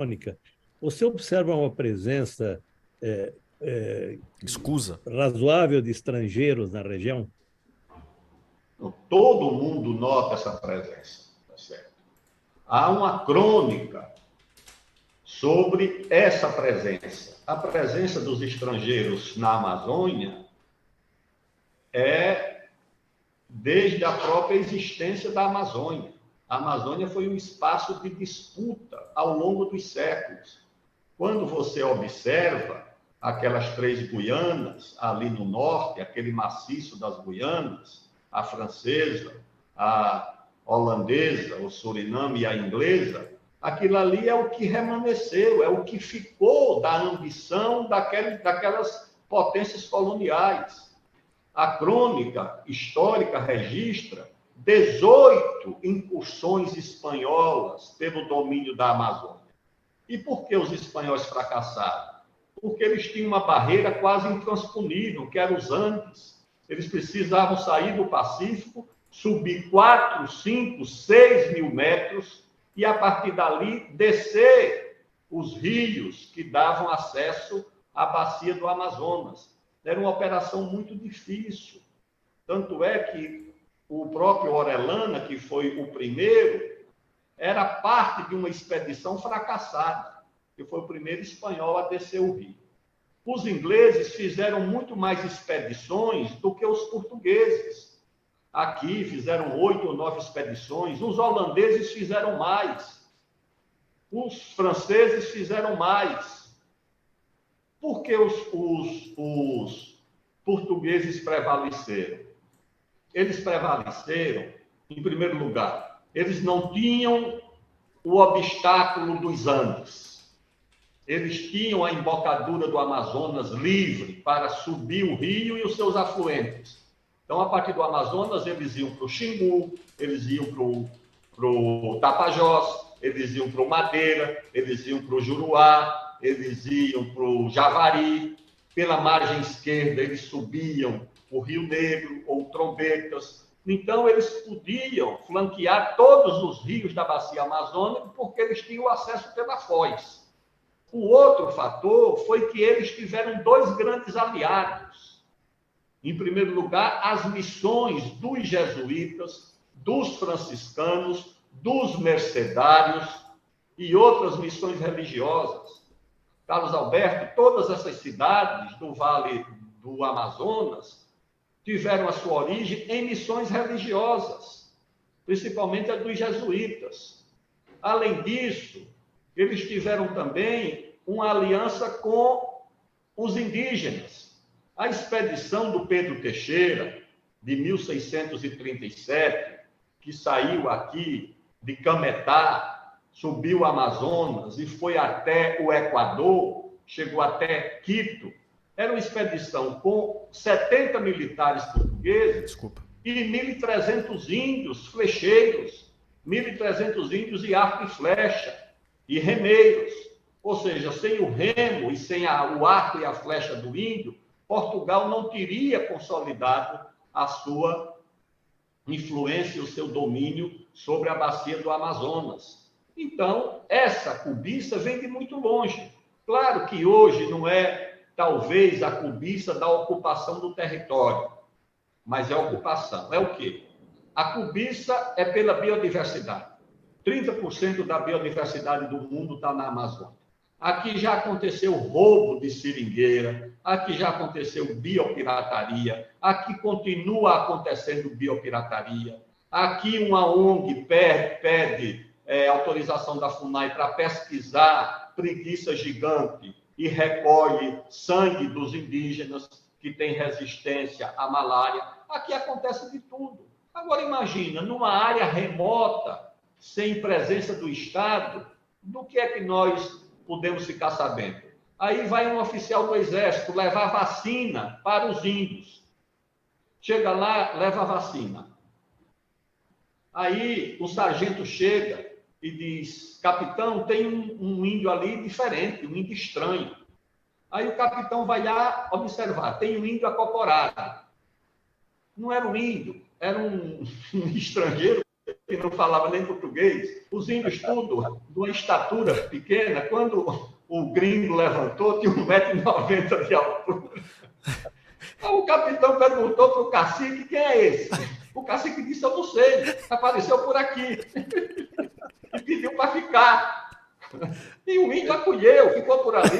crônica, você observa uma presença Escusa. razoável de estrangeiros na região? Todo mundo nota essa presença, tá certo? Há uma crônica sobre essa presença. A presença dos estrangeiros na Amazônia é desde a própria existência da Amazônia. A Amazônia foi um espaço de disputa ao longo dos séculos. Quando você observa aquelas 3 Guianas ali no norte, aquele maciço das Guianas, a francesa, a holandesa, o Suriname e a inglesa, aquilo ali é o que remanesceu, é o que ficou da ambição daquelas potências coloniais. A crônica histórica registra 18 incursões espanholas pelo domínio da Amazônia. E por que os espanhóis fracassaram? Porque eles tinham uma barreira quase intransponível, que era os Andes. Eles precisavam sair do Pacífico, subir 4, 5, 6 mil metros e, a partir dali, descer os rios que davam acesso à bacia do Amazonas. Era uma operação muito difícil. Tanto é que o próprio Orellana, que foi o primeiro, era parte de uma expedição fracassada, que foi o primeiro espanhol a descer o rio. Os ingleses fizeram muito mais expedições do que os portugueses. Aqui fizeram 8 ou 9 expedições, os holandeses fizeram mais, os franceses fizeram mais. Por que os portugueses prevaleceram? Eles prevaleceram, em primeiro lugar, eles não tinham o obstáculo dos Andes. Eles tinham a embocadura do Amazonas livre para subir o rio e os seus afluentes. Então, a partir do Amazonas, eles iam para o Xingu, eles iam para o Tapajós, eles iam para o Madeira, eles iam para o Juruá, eles iam para o Javari. Pela margem esquerda, eles subiam o Rio Negro ou Trombetas. Então, eles podiam flanquear todos os rios da bacia amazônica porque eles tinham acesso pela foz. O outro fator foi que eles tiveram 2 grandes aliados. Em primeiro lugar, as missões dos jesuítas, dos franciscanos, dos mercedários e outras missões religiosas. Carlos Alberto, todas essas cidades do Vale do Amazonas tiveram a sua origem em missões religiosas, principalmente a dos jesuítas. Além disso, eles tiveram também uma aliança com os indígenas. A expedição do Pedro Teixeira, de 1637, que saiu aqui de Cametá, subiu o Amazonas e foi até o Equador, chegou até Quito, era uma expedição com 70 militares portugueses e 1.300 índios flecheiros, 1.300 índios e arco e flecha, e remeiros. Ou seja, sem o remo e sem o arco e a flecha do índio, Portugal não teria consolidado a sua influência e o seu domínio sobre a bacia do Amazonas. Então, essa cobiça vem de muito longe. Claro que hoje não é, talvez, a cobiça da ocupação do território, mas é ocupação. É o quê? A cobiça é pela biodiversidade. 30% da biodiversidade do mundo está na Amazônia. Aqui já aconteceu roubo de seringueira, aqui já aconteceu biopirataria, aqui continua acontecendo biopirataria, aqui uma ONG pede autorização da FUNAI para pesquisar preguiça gigante e recolhe sangue dos indígenas que têm resistência à malária. Aqui acontece de tudo. Agora imagina, numa área remota, sem presença do Estado, do que é que nós podemos ficar sabendo? Aí vai um oficial do Exército levar vacina para os índios. Chega lá, leva a vacina. Aí o sargento chega e diz: capitão, tem um índio ali diferente, um índio estranho. Aí o capitão vai lá observar, tem um índio acocorado. Não era um índio, era um estrangeiro que não falavam nem português, os índios tudo, de uma estatura pequena, quando o gringo levantou, tinha 1,90 m de altura. Aí o capitão perguntou para o cacique, quem é esse? O cacique disse, eu não sei, apareceu por aqui. E pediu para ficar. E o índio acolheu, ficou por ali.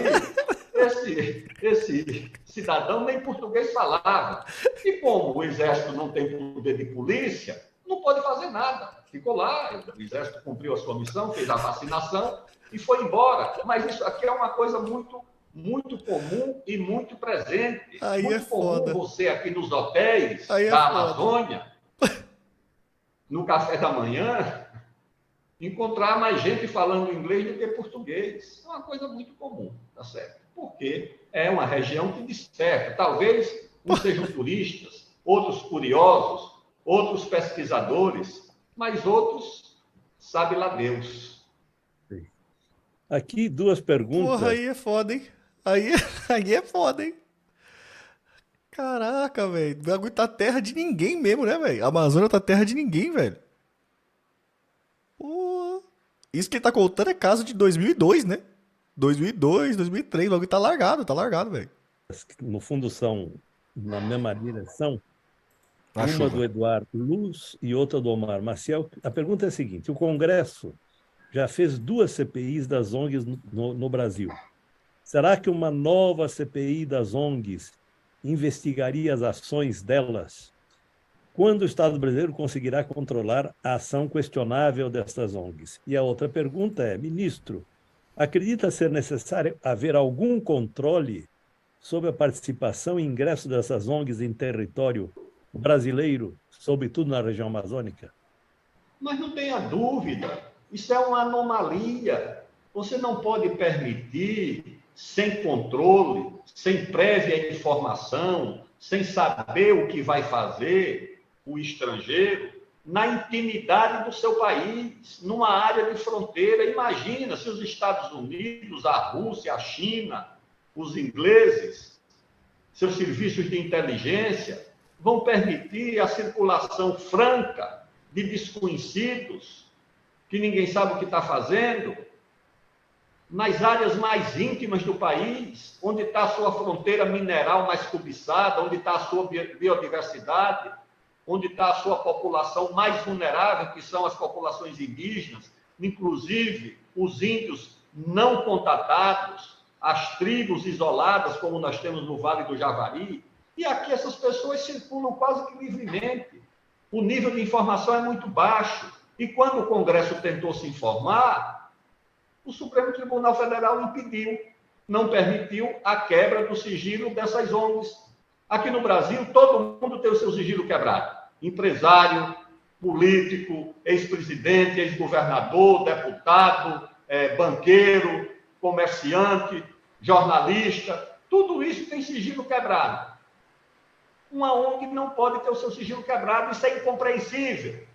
Esse cidadão nem português falava. E como o exército não tem poder de polícia, não pode fazer nada. Ficou lá, o exército cumpriu a sua missão, fez a vacinação e foi embora. Mas isso aqui é uma coisa muito comum e muito presente. Aí muito é comum foda. você aqui nos hotéis Aí da é foda. Amazônia, no café da manhã, encontrar mais gente falando inglês do que português. É uma coisa muito comum, tá certo? Porque é uma região que desperta. Talvez uns sejam turistas, outros curiosos, outros pesquisadores, mas outros, sabe lá Deus. Aqui duas perguntas. Porra, aí é foda, hein? Aí é foda, hein? Caraca, velho. O bagulho tá terra de ninguém mesmo, né, velho? A Amazônia tá terra de ninguém, velho. Porra. Isso que ele tá contando é caso de 2002, né? 2002, 2003. O bagulho tá largado, velho. No fundo são na mesma direção. A Uma chuva. do Eduardo Luz e outra do Omar Maciel. A pergunta é a seguinte: o Congresso já fez 2 CPIs das ONGs no Brasil. Será que uma nova CPI das ONGs investigaria as ações delas? Quando o Estado brasileiro conseguirá controlar a ação questionável dessas ONGs? E a outra pergunta é, ministro, acredita ser necessário haver algum controle sobre a participação e ingresso dessas ONGs em território brasileiro, sobretudo na região amazônica? Mas não tenha dúvida, isso é uma anomalia. Você não pode permitir, sem controle, sem prévia informação, sem saber o que vai fazer o estrangeiro, na intimidade do seu país, numa área de fronteira. Imagina se os Estados Unidos, a Rússia, a China, os ingleses, seus serviços de inteligência, vão permitir a circulação franca de desconhecidos, que ninguém sabe o que está fazendo, nas áreas mais íntimas do país, onde está a sua fronteira mineral mais cobiçada, onde está a sua biodiversidade, onde está a sua população mais vulnerável, que são as populações indígenas, inclusive os índios não contatados, as tribos isoladas, como nós temos no Vale do Javari. E aqui essas pessoas circulam quase que livremente. O nível de informação é muito baixo. E quando o Congresso tentou se informar, o Supremo Tribunal Federal impediu, não permitiu a quebra do sigilo dessas ONGs. Aqui no Brasil, todo mundo tem o seu sigilo quebrado. Empresário, político, ex-presidente, ex-governador, deputado, banqueiro, comerciante, jornalista, tudo isso tem sigilo quebrado. Uma ONG não pode ter o seu sigilo quebrado, isso é incompreensível.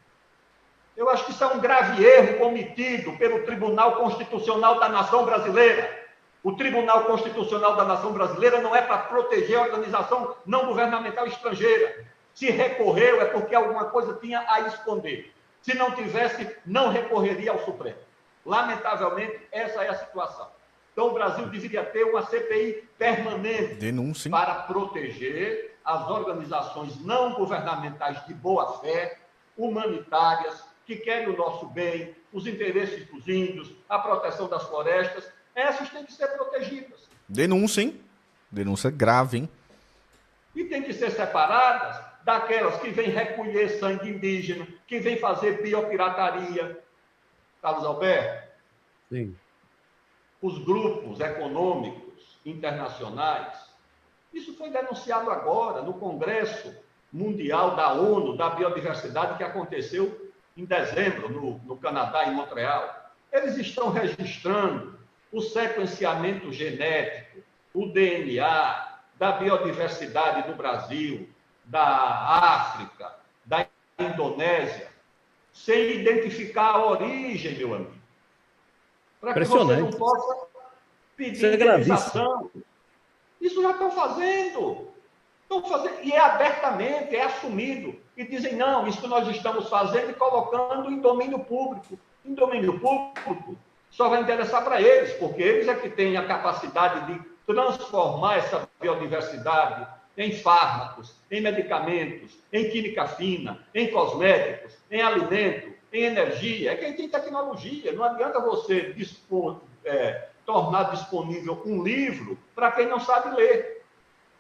Eu acho que isso é um grave erro cometido pelo Tribunal Constitucional da Nação Brasileira. O Tribunal Constitucional da Nação Brasileira não é para proteger a organização não governamental estrangeira. Se recorreu é porque alguma coisa tinha a esconder. Se não tivesse, não recorreria ao Supremo. Lamentavelmente, essa é a situação. Então, o Brasil deveria ter uma CPI permanente Denúncia, para proteger as organizações não governamentais de boa-fé, humanitárias, que querem o nosso bem, os interesses dos índios, a proteção das florestas. Essas têm que ser protegidas. Denúncia, hein? Denúncia grave, hein? E têm que ser separadas daquelas que vêm recolher sangue indígena, que vêm fazer biopirataria. Carlos Alberto? Sim. Os grupos econômicos internacionais, isso foi denunciado agora no Congresso Mundial da ONU, da Biodiversidade, que aconteceu em dezembro, no Canadá, em Montreal. Eles estão registrando o sequenciamento genético, o DNA da biodiversidade do Brasil, da África, da Indonésia, sem identificar a origem, meu amigo. Para que você não possa pedir indenização. Isso já estão fazendo. E é abertamente, é assumido. e dizem, não, isso que nós estamos fazendo e colocando em domínio público. Em domínio público, só vai interessar para eles, porque eles é que têm a capacidade de transformar essa biodiversidade em fármacos, em medicamentos, em química fina, em cosméticos, em alimento, em energia. É quem tem tecnologia. Não adianta você tornar disponível um livro para quem não sabe ler.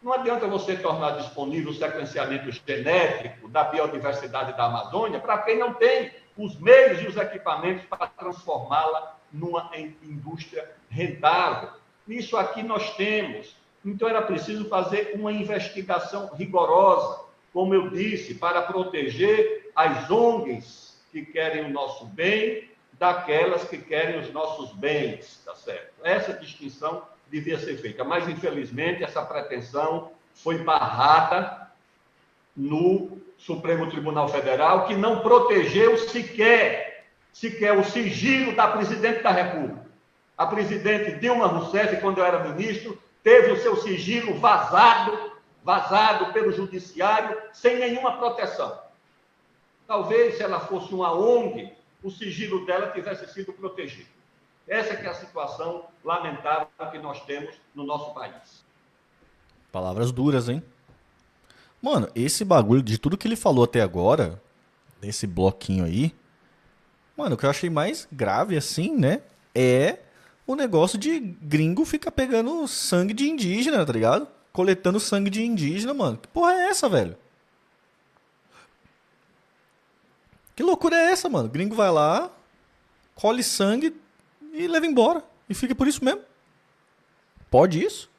Não adianta você tornar disponível o sequenciamento genético da biodiversidade da Amazônia para quem não tem os meios e os equipamentos para transformá-la numa indústria rentável. Isso aqui nós temos. Então, era preciso fazer uma investigação rigorosa, como eu disse, para proteger as ONGs que querem o nosso bem daquelas que querem os nossos bens, tá certo? Essa distinção devia ser feita, mas, infelizmente, essa pretensão foi barrada no Supremo Tribunal Federal, que não protegeu sequer o sigilo da Presidente da República. A presidente Dilma Rousseff, quando eu era ministro, teve o seu sigilo vazado pelo judiciário, sem nenhuma proteção. Talvez, se ela fosse uma ONG, o sigilo dela tivesse sido protegido. Essa que é a situação lamentável que nós temos no nosso país. Palavras duras, hein? Mano, esse bagulho, de tudo que ele falou até agora, desse bloquinho aí, mano, o que eu achei mais grave, assim, né, é o negócio de gringo ficar pegando sangue de indígena, tá ligado? Coletando sangue de indígena, mano. Que porra é essa, velho? Que loucura é essa, mano? Gringo vai lá, colhe sangue e leva embora. E fica por isso mesmo. Pode isso?